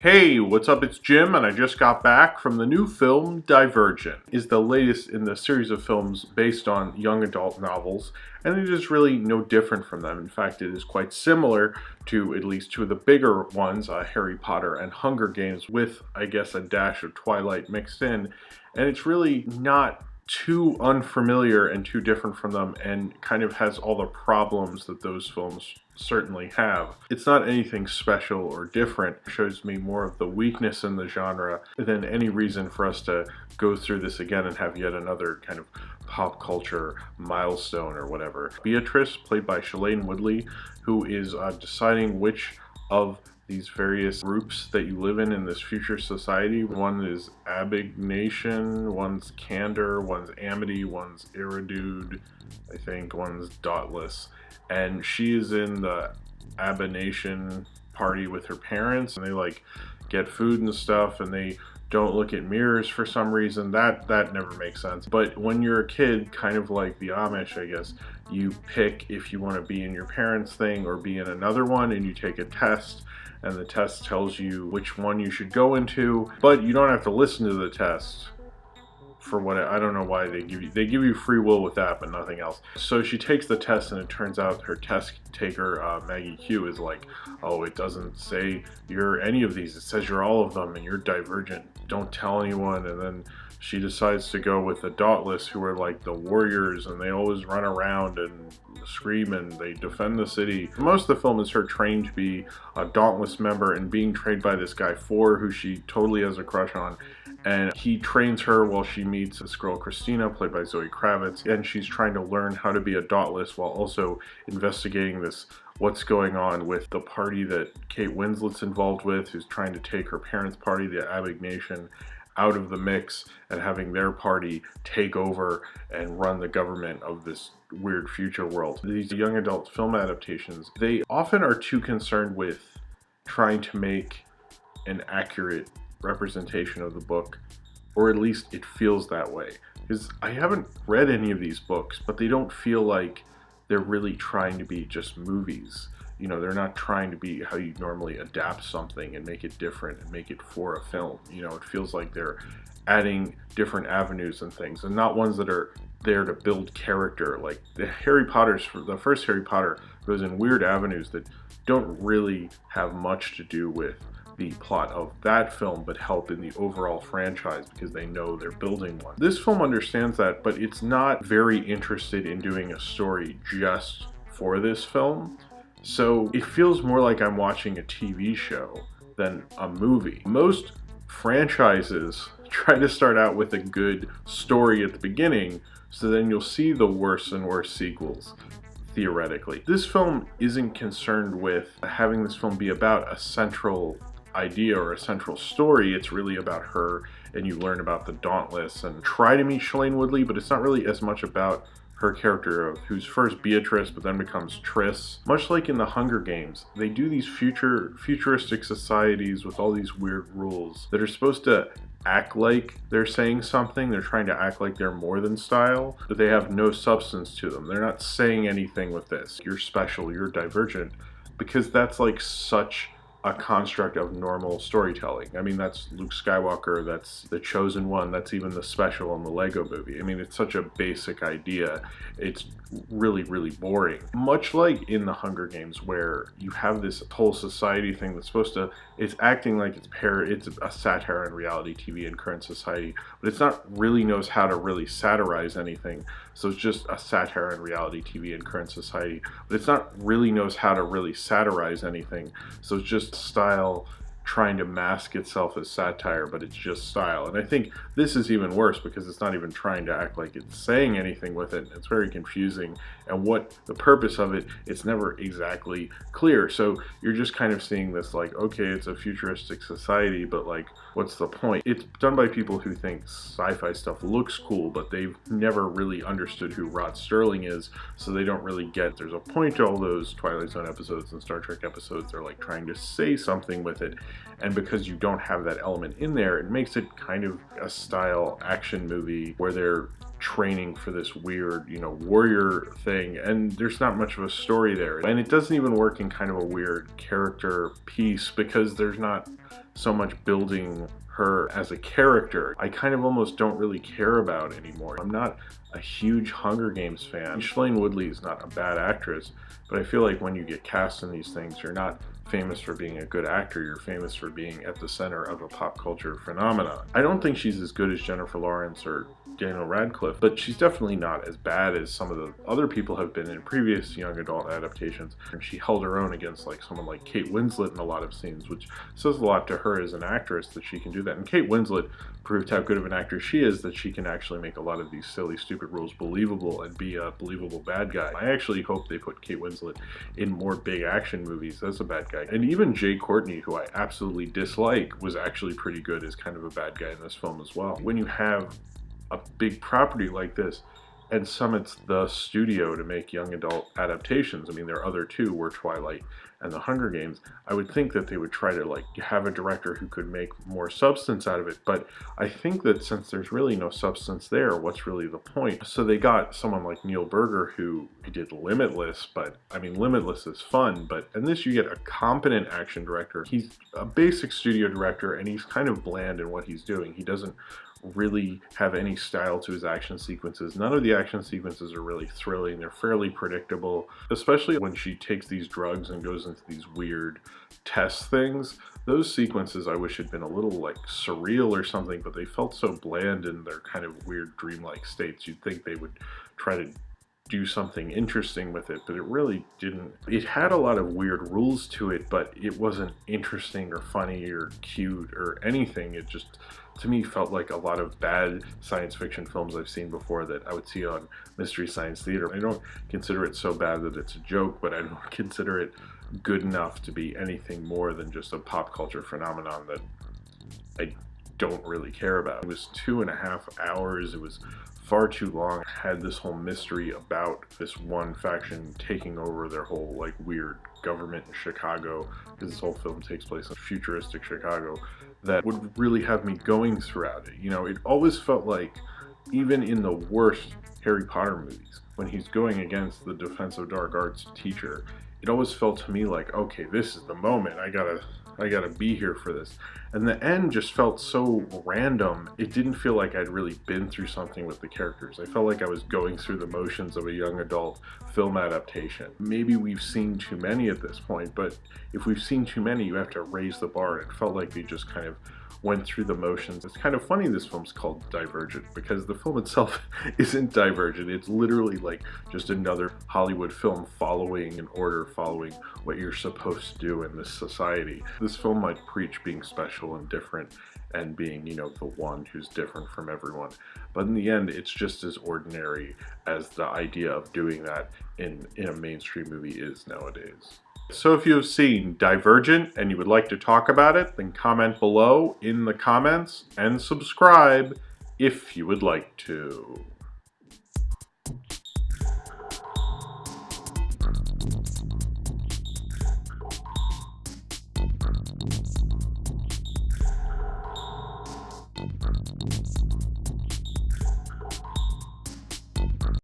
Hey, what's up? It's Jim, and I just got back from the new film Divergent. It's the latest in the series of films based on young adult novels, and it is really no different from them. In fact, it is quite similar to at least two of the bigger ones, Harry Potter and Hunger Games, with, I guess, a dash of Twilight mixed in. And it's really not too unfamiliar and too different from them, and kind of has all the problems that those films certainly have. It's not anything special or different. It shows me more of the weakness in the genre than any reason for us to go through this again and have yet another kind of pop culture milestone or whatever. Beatrice, played by Shailene Woodley, who is deciding which of these various groups that you live in this future society. One is Abnegation, one's Candor, one's Amity, one's Iridude, I think, one's Dauntless. And she is in the Abnegation party with her parents, and they get food and stuff, and they don't look at mirrors for some reason. That never makes sense. But when you're a kid, kind of like the Amish, I guess, you pick if you want to be in your parents' thing or be in another one, and you take a test, and the test tells you which one you should go into, but you don't have to listen to the test. For what, I don't know why they give you free will with that, but nothing else. So she takes the test, and it turns out her test taker, Maggie Q, is like, oh, it doesn't say you're any of these, it says you're all of them, and you're divergent, don't tell anyone. And then she decides to go with the Dauntless, who are like the warriors, and they always run around and scream, and they defend the city. Most of the film is her trained to be a Dauntless member and being trained by this guy Four, who she totally has a crush on. And he trains her while she meets this girl Christina, played by Zoe Kravitz, and she's trying to learn how to be a Dauntless while also investigating what's going on with the party that Kate Winslet's involved with, who's trying to take her parents' party, the Abnegation, out of the mix and having their party take over and run the government of this weird future world. These young adult film adaptations, they often are too concerned with trying to make an accurate representation of the book, or at least it feels that way. Because I haven't read any of these books, but they don't feel like they're really trying to be just movies. You know, they're not trying to be how you normally adapt something and make it different and make it for a film. You know, it feels like they're adding different avenues and things, and not ones that are there to build character. Like the first Harry Potter goes in weird avenues that don't really have much to do with the plot of that film, but help in the overall franchise because they know they're building one. This film understands that, but it's not very interested in doing a story just for this film. So it feels more like I'm watching a TV show than a movie. Most franchises try to start out with a good story at the beginning, so then you'll see the worse and worse sequels, theoretically. This film isn't concerned with having this film be about a central idea or a central story. It's really about her, and you learn about the Dauntless and try to meet Shailene Woodley, but it's not really as much about her character of who's first Beatrice but then becomes Triss. Much like in the Hunger Games, they do these futuristic societies with all these weird rules that are supposed to act like they're saying something. They're trying to act like they're more than style, but they have no substance to them. They're not saying anything with this. You're special, you're divergent, because that's like such a construct of normal storytelling. I mean, that's Luke Skywalker, that's the Chosen One, that's even the special in the Lego movie. I mean, it's such a basic idea. It's really, really boring. Much like in the Hunger Games, where you have this whole society thing that's it's acting like it's a satire on reality TV and current society, but it's not really knows how to really satirize anything. So it's just a satire on reality TV and current society, but it's not really knows how to really satirize anything. So it's just style trying to mask itself as satire, but it's just style. And I think this is even worse because it's not even trying to act like it's saying anything with it. It's very confusing, and what the purpose of it, it's never exactly clear. So you're just kind of seeing this like, okay, it's a futuristic society, but like, what's the point? It's done by people who think sci-fi stuff looks cool, but they've never really understood who Rod Serling is, so they don't really get there's a point to all those Twilight Zone episodes and Star Trek episodes. They're like trying to say something with it, and because you don't have that element in there, it makes it kind of a style action movie where they're training for this weird, warrior thing, and there's not much of a story there. And it doesn't even work in kind of a weird character piece because there's not so much building her as a character. I kind of almost don't really care about anymore. I'm not a huge Hunger Games fan. Shailene Woodley is not a bad actress, but I feel like when you get cast in these things, you're not famous for being a good actor, you're famous for being at the center of a pop culture phenomenon. I don't think she's as good as Jennifer Lawrence or Daniel Radcliffe, but she's definitely not as bad as some of the other people have been in previous young adult adaptations. And she held her own against like someone like Kate Winslet in a lot of scenes, which says a lot to her as an actress that she can do that. And Kate Winslet proved how good of an actress she is, that she can actually make a lot of these silly, stupid roles believable and be a believable bad guy. I actually hope they put Kate Winslet in more big action movies as a bad guy. And even Jai Courtney, who I absolutely dislike, was actually pretty good as kind of a bad guy in this film as well. When you have a big property like this and summons the studio to make young adult adaptations, I mean, their other two were Twilight and The Hunger Games, I would think that they would try to like have a director who could make more substance out of it. But I think that since there's really no substance there, what's really the point? So they got someone like Neil Berger who did Limitless, but I mean, Limitless is fun, but in this you get a competent action director. He's a basic studio director and he's kind of bland in what he's doing. He doesn't really have any style to his action sequences. None of the action sequences are really thrilling. They're fairly predictable, especially when she takes these drugs and goes into these weird test things. Those sequences I wish had been a little like surreal or something, but they felt so bland in their kind of weird dreamlike states. You'd think they would try to do something interesting with it, but it really didn't. It had a lot of weird rules to it, but it wasn't interesting or funny or cute or anything. It just, to me, felt like a lot of bad science fiction films I've seen before that I would see on Mystery Science Theater. I don't consider it so bad that it's a joke, but I don't consider it good enough to be anything more than just a pop culture phenomenon that I don't really care about. It was 2.5 hours. It was far too long. It had this whole mystery about this one faction taking over their whole like weird government in Chicago, because this whole film takes place in futuristic Chicago, that would really have me going throughout it. It always felt like, even in the worst Harry Potter movies, when he's going against the Defense of Dark Arts teacher, it always felt to me like, okay, this is the moment. I gotta be here for this. And the end just felt so random. It didn't feel like I'd really been through something with the characters. I felt like I was going through the motions of a young adult film adaptation. Maybe we've seen too many at this point, but if we've seen too many, you have to raise the bar. It felt like they just kind of went through the motions. It's kind of funny this film's called Divergent, because the film itself isn't Divergent. It's literally like just another Hollywood film following an order, following what you're supposed to do in this society. This film might preach being special and different and being, the one who's different from everyone. But in the end, it's just as ordinary as the idea of doing that in a mainstream movie is nowadays. So if you have seen Divergent and you would like to talk about it, then comment below in the comments and subscribe if you would like to.